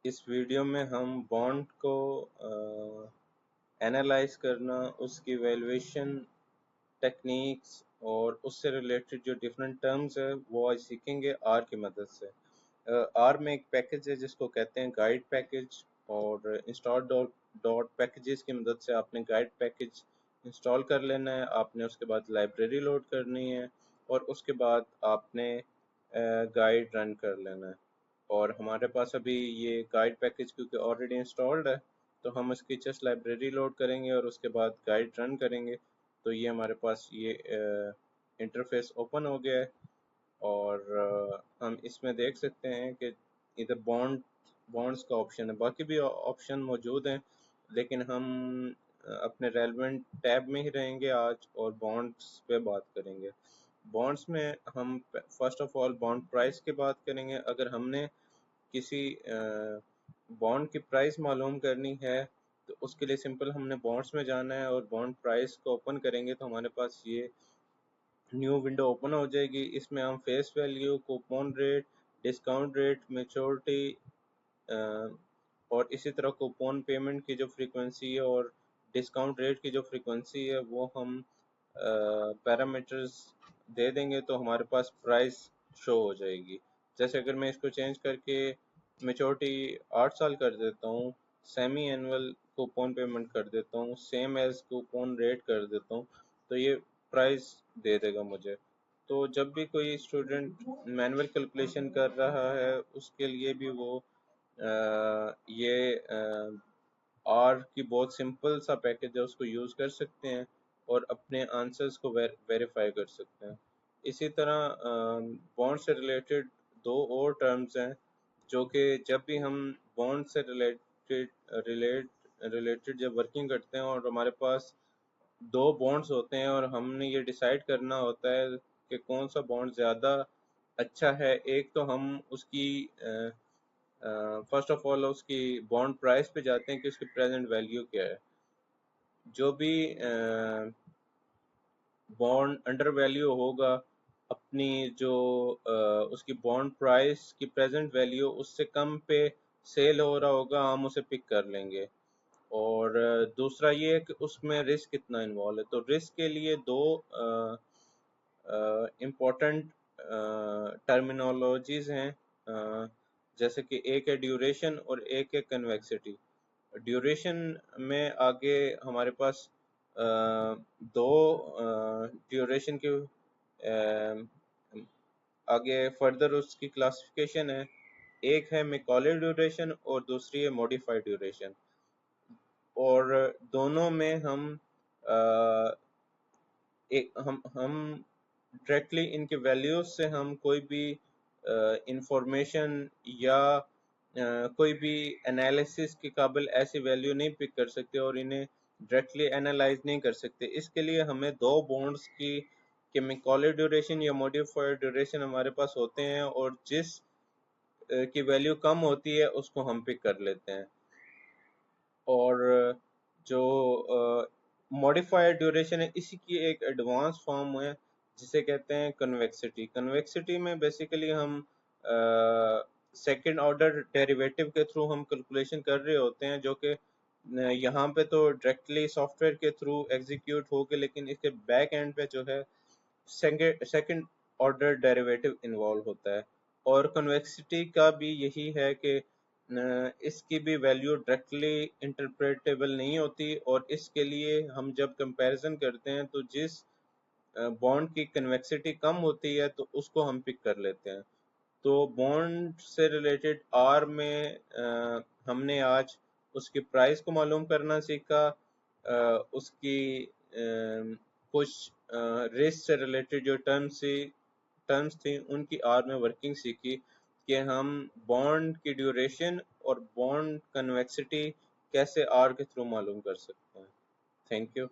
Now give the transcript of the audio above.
इस वीडियो में हम बॉन्ड को एनालाइज करना, उसकी वैल्यूएशन टेक्निक्स और उससे रिलेटेड जो डिफरेंट टर्म्स है वो आज सीखेंगे आर की मदद से। आर में एक पैकेज है जिसको कहते हैं गाइड पैकेज, और इंस्टॉल डॉट डॉट पैकेजेस की मदद से आपने गाइड पैकेज इंस्टॉल कर लेना है। आपने उसके बाद लाइब्रेरी लोड करनी है और उसके बाद आपने गाइड रन कर लेना है। और हमारे पास अभी ये गाइड पैकेज क्योंकि ऑलरेडी इंस्टॉल्ड है, तो हम इसकी जस्ट लाइब्रेरी लोड करेंगे और उसके बाद गाइड रन करेंगे। तो ये हमारे पास ये इंटरफेस ओपन हो गया है और हम इसमें देख सकते हैं कि इधर बॉन्ड्स का ऑप्शन है, बाकी भी ऑप्शन मौजूद हैं, लेकिन हम अपने रेलेवेंट टैब में ही रहेंगे आज और बॉन्ड्स पे बात करेंगे। बॉन्ड्स में हम first of all bond price की बात करेंगे। अगर हमने किसी बॉन्ड की प्राइस मालूम करनी है तो उसके लिए सिंपल हमने बॉन्ड्स में जाना है और बॉन्ड प्राइस को ओपन करेंगे तो हमारे पास ये न्यू विंडो ओपन हो जाएगी। इसमें हम face value, coupon rate, discount rate, maturity और इसी तरह कूपन पेमेंट की जो फ्रीक्वेंसी है और डिस्काउंट रेट की जो फ्रीक्वेंसी है वो हम पैरामीटर्स दे देंगे तो हमारे पास प्राइस शो हो जाएगी। जैसे अगर मैं इसको चेंज करके मैच्योरिटी 8 साल कर देता हूँ, सेमी एनुअल कूपन पेमेंट कर देता हूँ, सेम एज कूपन रेट कर देता हूँ, तो ये प्राइस दे देगा मुझे। तो जब भी कोई स्टूडेंट मैनुअल कैलकुलेशन कर रहा है उसके लिए भी वो ये आर की बहुत सिंपल सा पैकेज है, उसको यूज़ कर सकते हैं और अपने आंसर्स को वेरीफाई कर सकते हैं। इसी तरह बॉन्ड से रिलेटेड दो और टर्म्स हैं जो कि जब भी हम बॉन्ड से रिलेटेड जब वर्किंग करते हैं और हमारे पास दो बॉन्ड्स होते हैं और हमने ये डिसाइड करना होता है कि कौन सा बॉन्ड ज़्यादा अच्छा है। एक तो हम उसकी फर्स्ट ऑफ ऑल उसकी बॉन्ड प्राइस पे जाते हैं कि उसकी प्रेजेंट वैल्यू क्या है। जो भी बॉन्ड अंडर वैल्यू होगा, अपनी जो उसकी बॉन्ड प्राइस की प्रेजेंट वैल्यू उससे कम पे सेल हो रहा होगा, हम उसे पिक कर लेंगे। और दूसरा ये है कि उसमें रिस्क कितना इन्वॉल्व है। तो रिस्क के लिए दो इम्पोर्टेंट टर्मिनोलॉजीज हैं, जैसे कि एक है ड्यूरेशन और एक है कन्वेक्सिटी। ड्यूरेशन में आगे हमारे पास दो ड्यूरेशन के आगे फर्दर उसकी क्लासिफिकेशन है। एक है मैकॉले ड्यूरेशन और दूसरी है मॉडिफाइड ड्यूरेशन। और दोनों में हम हम डायरेक्टली इनके वैल्यूज से हम कोई भी इंफॉर्मेशन या कोई भी एनालिसिस के काबिल ऐसी वैल्यू नहीं पिक कर सकते और इन्हें डायरेक्टली एनालाइज नहीं कर सकते। इसके लिए हमें दो बॉन्ड्स की मैकॉले ड्यूरेशन या मॉडिफाइड ड्यूरेशन हमारे पास होते हैं और जिस की वैल्यू कम होती है उसको हम पिक कर लेते हैं। और जो मॉडिफाइड ड्यूरेशन है इसी की एक एडवांस फॉर्म है जिसे कहते हैं कन्वेक्सिटी। कन्वेक्सिटी में बेसिकली हम सेकंड ऑर्डर डेरिवेटिव के थ्रू हम कैलकुलेशन कर रहे होते हैं, जो कि यहाँ पे तो डायरेक्टली सॉफ्टवेयर के थ्रू एग्जीक्यूट होके, लेकिन इसके बैक एंड पे जो है सेकंड ऑर्डर डेरिवेटिव इन्वॉल्व होता है। और कन्वेक्सिटी का भी यही है कि इसकी भी वैल्यू डायरेक्टली इंटरप्रेटेबल नहीं होती और इसके लिए हम जब कंपैरिजन करते हैं तो जिस बॉन्ड की कन्वेक्सिटी कम होती है तो उसको हम पिक कर लेते हैं। तो बॉन्ड से रिलेटेड आर में हमने आज उसकी प्राइस को मालूम करना सीखा, उसकी कुछ रिस्क से रिलेटेड जो टर्म्स थी उनकी आर में वर्किंग सीखी कि हम बॉन्ड की ड्यूरेशन और बॉन्ड कन्वेक्सिटी कैसे आर के थ्रू मालूम कर सकते हैं। Thank you.